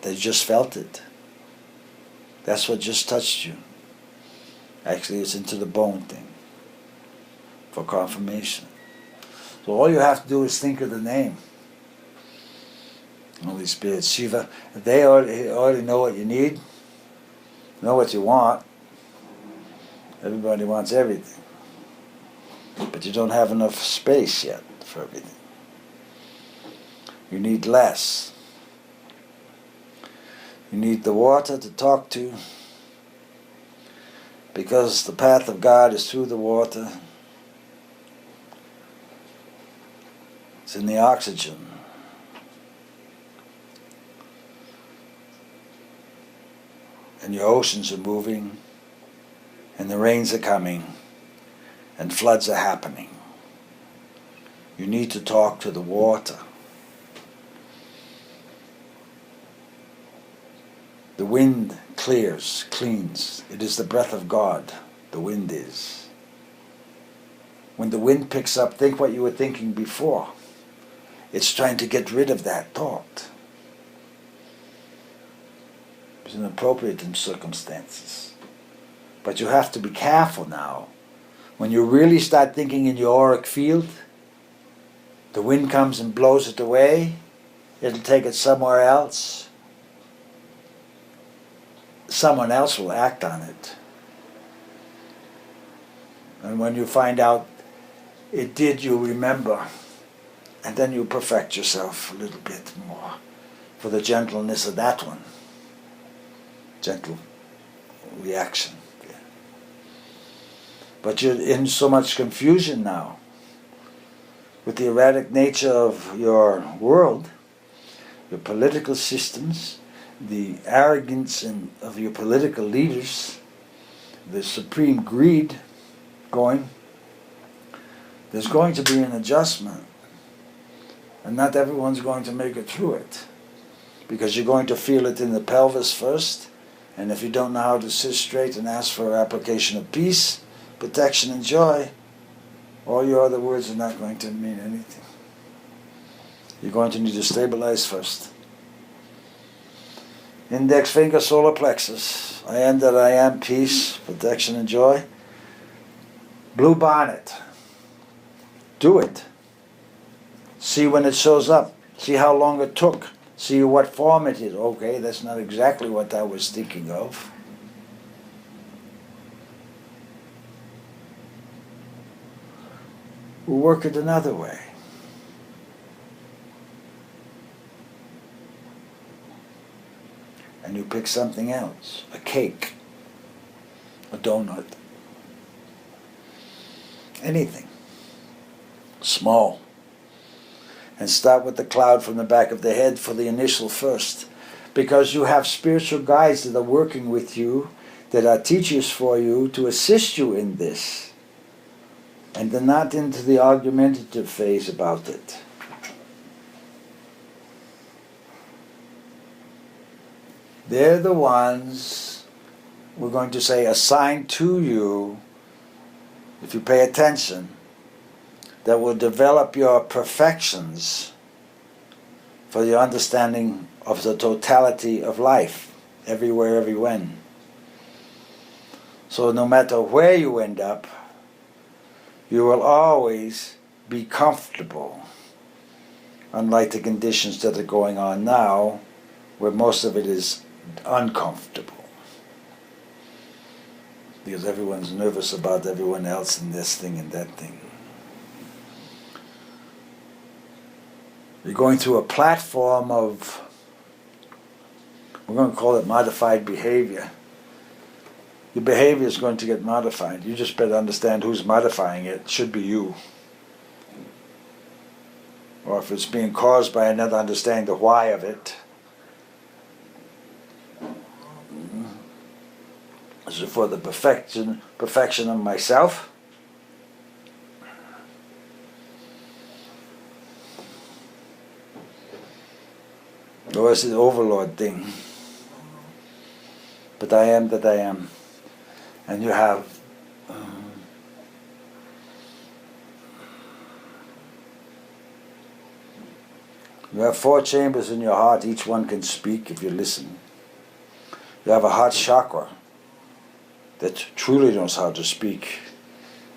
They just felt it. That's what just touched you. Actually, it's into the bone thing for confirmation. So all you have to do is think of the name. Holy Spirit, Shiva. They already know what you need, know what you want. Everybody wants everything. But you don't have enough space yet for everything. You need less. You need the water to talk to, because the path of God is through the water. It's in the oxygen. And your oceans are moving, and the rains are coming, and floods are happening. You need to talk to the water. The wind cleans. It is the breath of God, the wind is. When the wind picks up, think what you were thinking before. It's trying to get rid of that thought. It's inappropriate in circumstances. But you have to be careful now. When you really start thinking in your auric field, the wind comes and blows it away. It'll take it somewhere else. Someone else will act on it. And when you find out it did, you remember. And then you perfect yourself a little bit more for the gentleness of that one. Gentle reaction. But you're in so much confusion now with the erratic nature of your world, your political systems, the arrogance of your political leaders, the supreme greed going. There's going to be an adjustment. And not everyone's going to make it through it. Because you're going to feel it in the pelvis first. And if you don't know how to sit straight and ask for application of peace, protection and joy, all your other words are not going to mean anything. You're going to need to stabilize first. Index finger, solar plexus. I am that I am, peace, protection and joy. Blue bonnet. Do it. See when it shows up. See how long it took. See what form it is. Okay, that's not exactly what I was thinking of. We'll work it another way. And you pick something else. A cake. A donut. Anything. Small. And start with the cloud from the back of the head for the initial first. Because you have spiritual guides that are working with you, that are teachers for you to assist you in this. And they're not into the argumentative phase about it. They're the ones, we're going to say, assigned to you, if you pay attention, that will develop your perfections for your understanding of the totality of life, everywhere, every when. So no matter where you end up, you will always be comfortable, unlike the conditions that are going on now, where most of it is uncomfortable. Because everyone's nervous about everyone else and this thing and that thing. You're going through a platform of, we're going to call it modified behavior. Your behavior is going to get modified. You just better understand who's modifying it. It should be you. Or if it's being caused by another, understanding the why of it. Is it for the perfection of myself? Or is it the overlord thing? But I am that I am. And you have You have 4 chambers in your heart. Each one can speak if you listen. You have a heart chakra that truly knows how to speak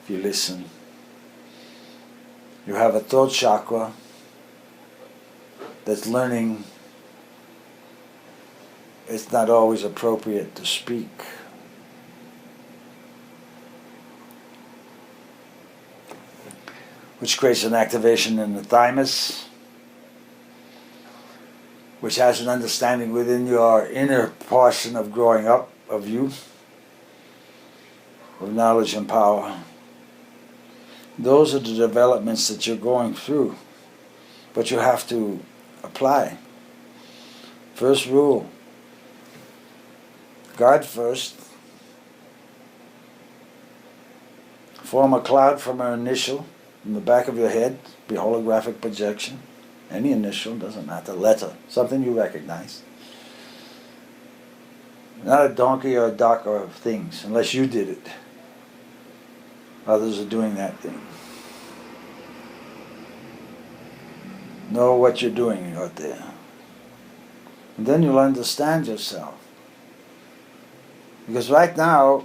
if you listen. You have a throat chakra that's learning it's not always appropriate to speak. Which creates an activation in the thymus, which has an understanding within your inner portion of growing up, of you, of knowledge and power. Those are the developments that you're going through, but you have to apply. First rule, God first. Form a cloud from an initial in the back of your head, be holographic projection. Any initial, doesn't matter, letter, something you recognize. Not a donkey or a duck or things, unless you did it. Others are doing that thing. Know what you're doing out there. And then you'll understand yourself. Because right now,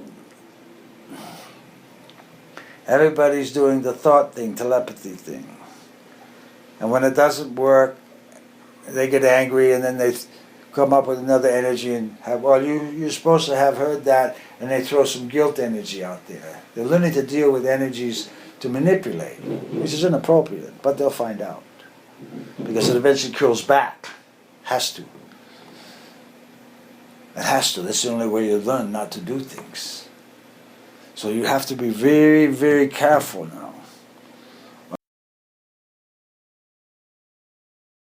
everybody's doing the thought thing, telepathy thing. And when it doesn't work, they get angry and then they come up with another energy and have, well, you're supposed to have heard that, and they throw some guilt energy out there. They're learning to deal with energies to manipulate, which is inappropriate, but they'll find out. Because it eventually curls back. Has to. It has to. That's the only way you learn not to do things. So you have to be very, very careful now.